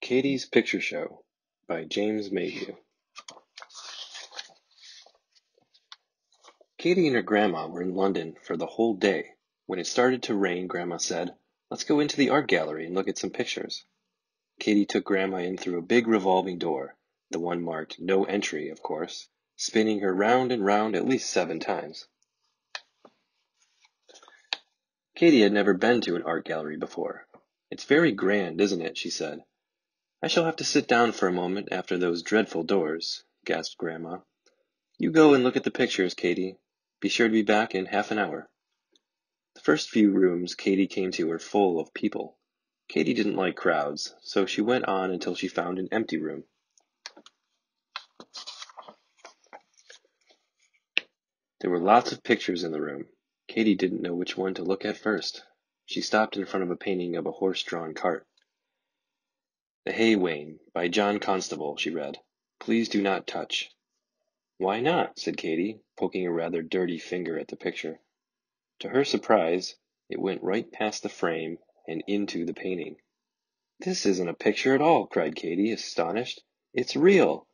Katie's Picture Show by James Mayhew. Katie and her grandma were in London for the whole day. When it started to rain, Grandma said, "Let's go into the art gallery and look at some pictures." Katie took Grandma in through a big revolving door, the one marked "No Entry," of course, spinning her round and round at least 7 times. Katie had never been to an art gallery before. "It's very grand, isn't it?" she said. "I shall have to sit down for a moment after those dreadful doors," gasped Grandma. "You go and look at the pictures, Katie. Be sure to be back in half an hour." The first few rooms Katie came to were full of people. Katie didn't like crowds, so she went on until she found an empty room. There were lots of pictures in the room. Katie didn't know which one to look at first. She stopped in front of a painting of a horse-drawn cart. "The Hay Wain, by John Constable," she read. "Please do not touch." "Why not?" said Katie, poking a rather dirty finger at the picture. To her surprise, it went right past the frame and into the painting. "This isn't a picture at all," cried Katie, astonished. "It's real."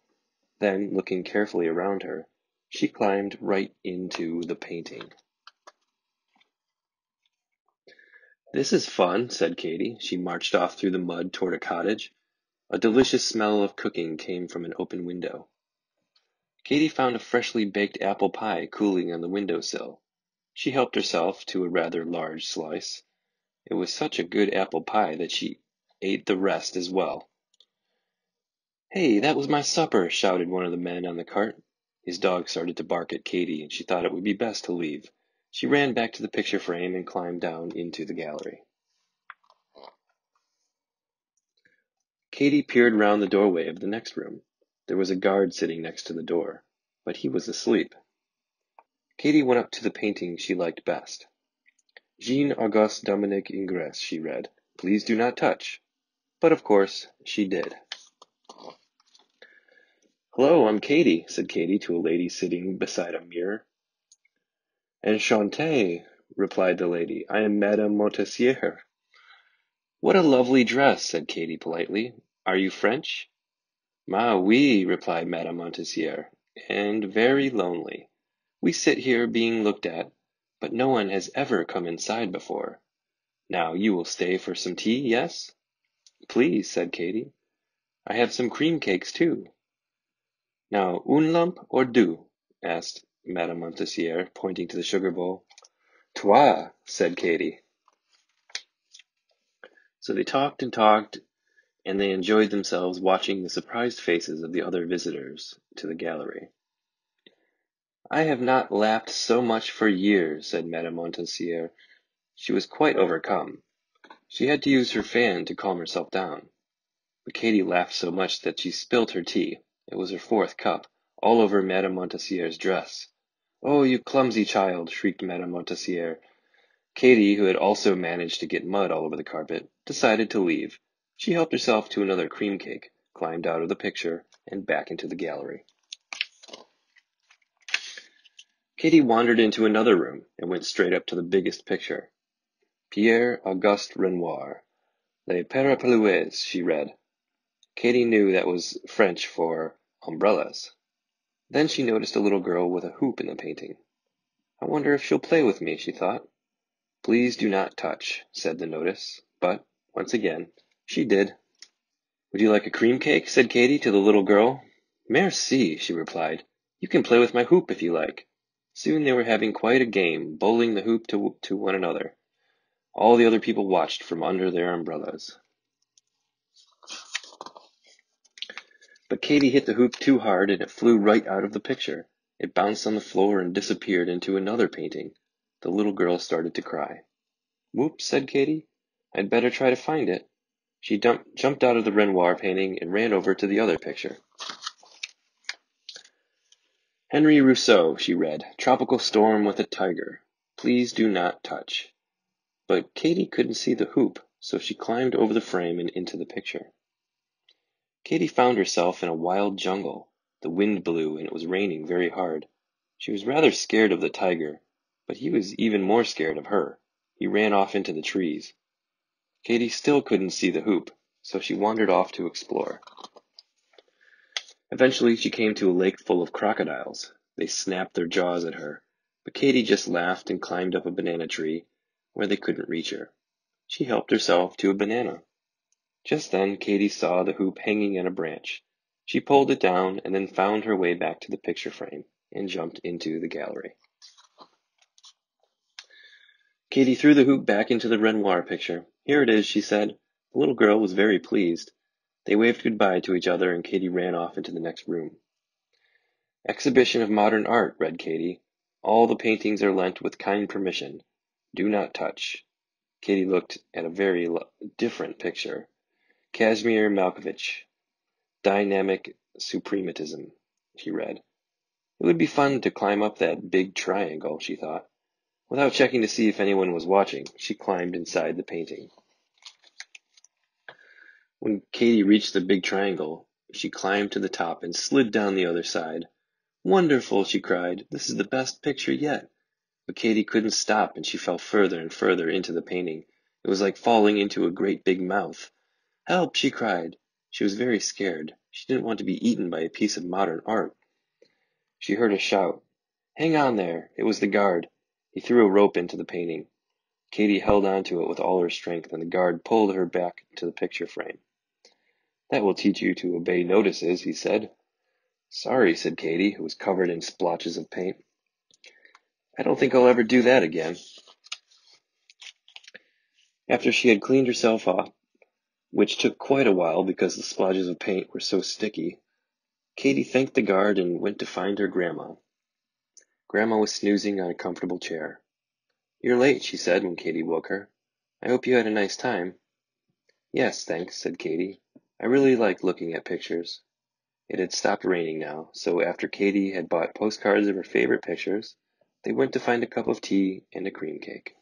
Then, looking carefully around her, she climbed right into the painting. "This is fun," said Katie. She marched off through the mud toward a cottage. A delicious smell of cooking came from an open window. Katie found a freshly baked apple pie cooling on the windowsill. She helped herself to a rather large slice. It was such a good apple pie that she ate the rest as well. "Hey, that was my supper!" shouted one of the men on the cart. His dog started to bark at Katie, and she thought it would be best to leave. She ran back to the picture frame and climbed down into the gallery. Katie peered round the doorway of the next room. There was a guard sitting next to the door, but he was asleep. Katie went up to the painting she liked best. "Jean-Auguste Dominique Ingres," she read. "Please do not touch." But of course, she did. "Hello, I'm Katie," said Katie to a lady sitting beside a mirror. "Enchanté," replied the lady. "I am Madame Montessier." "What a lovely dress," said Katie politely. "Are you French?" "Ma oui," replied Madame Montessier, "and very lonely. We sit here being looked at, but no one has ever come inside before. Now you will stay for some tea, yes?" "Please," said Katie. "I have some cream cakes too." "Now, une lump or deux?" asked Madame Montessier, pointing to the sugar bowl. "Trois," said Katie. So they talked and talked, and they enjoyed themselves watching the surprised faces of the other visitors to the gallery. "I have not laughed so much for years," said Madame Montessier. She was quite overcome. She had to use her fan to calm herself down. But Katie laughed so much that she spilt her tea. It was her 4th cup, all over Madame Montessier's dress. "Oh, you clumsy child!" shrieked Madame Montessier. Katie, who had also managed to get mud all over the carpet, decided to leave. She helped herself to another cream cake, climbed out of the picture, and back into the gallery. Katie wandered into another room and went straight up to the biggest picture. "Pierre-Auguste Renoir, Les Parapluies," she read. Katie knew that was French for umbrellas. Then she noticed a little girl with a hoop in the painting. "I wonder if she'll play with me," she thought. "Please do not touch," said the notice, but, once again, she did. "Would you like a cream cake?" said Katie to the little girl. "Merci," she replied. "You can play with my hoop if you like." Soon they were having quite a game, bowling the hoop to one another. All the other people watched from under their umbrellas. But Katie hit the hoop too hard, and it flew right out of the picture. It bounced on the floor and disappeared into another painting. The little girl started to cry. "Whoops," said Katie. "I'd better try to find it." She jumped out of the Renoir painting and ran over to the other picture. "Henry Rousseau," she read. "Tropical storm with a tiger. Please do not touch." But Katie couldn't see the hoop, so she climbed over the frame and into the picture. Katie found herself in a wild jungle. The wind blew and it was raining very hard. She was rather scared of the tiger, but he was even more scared of her. He ran off into the trees. Katie still couldn't see the hoop, so she wandered off to explore. Eventually, she came to a lake full of crocodiles. They snapped their jaws at her, but Katy just laughed and climbed up a banana tree where they couldn't reach her. She helped herself to a banana. Just then, Katy saw the hoop hanging on a branch. She pulled it down and then found her way back to the picture frame and jumped into the gallery. Katy threw the hoop back into the Renoir picture. Here it is, she said. The little girl was very pleased. They waved goodbye to each other and Katy ran off into the next room. Exhibition of Modern Art, read Katy. All the paintings are lent with kind permission. Do not touch. Katy looked at a very different picture. Kazimir Malkovich, Dynamic Suprematism, she read. It would be fun to climb up that big triangle, she thought. Without checking to see if anyone was watching, she climbed inside the painting. When Katy reached the big triangle, she climbed to the top and slid down the other side. Wonderful, she cried. This is the best picture yet. But Katy couldn't stop and she fell further and further into the painting. It was like falling into a great big mouth. Help, she cried. She was very scared. She didn't want to be eaten by a piece of modern art. She heard a shout. Hang on there. It was the guard. He threw a rope into the painting. Katy held on to it with all her strength, and the guard pulled her back to the picture frame. That will teach you to obey notices, he said. Sorry, said Katy, who was covered in splotches of paint. I don't think I'll ever do that again. After she had cleaned herself off, which took quite a while because the splotches of paint were so sticky, Katy thanked the guard and went to find her grandma. Grandma was snoozing on a comfortable chair. You're late, she said when Katy woke her. I hope you had a nice time. Yes, thanks, said Katy. I really like looking at pictures. It had stopped raining now, so after Katy had bought postcards of her favorite pictures, they went to find a cup of tea and a cream cake.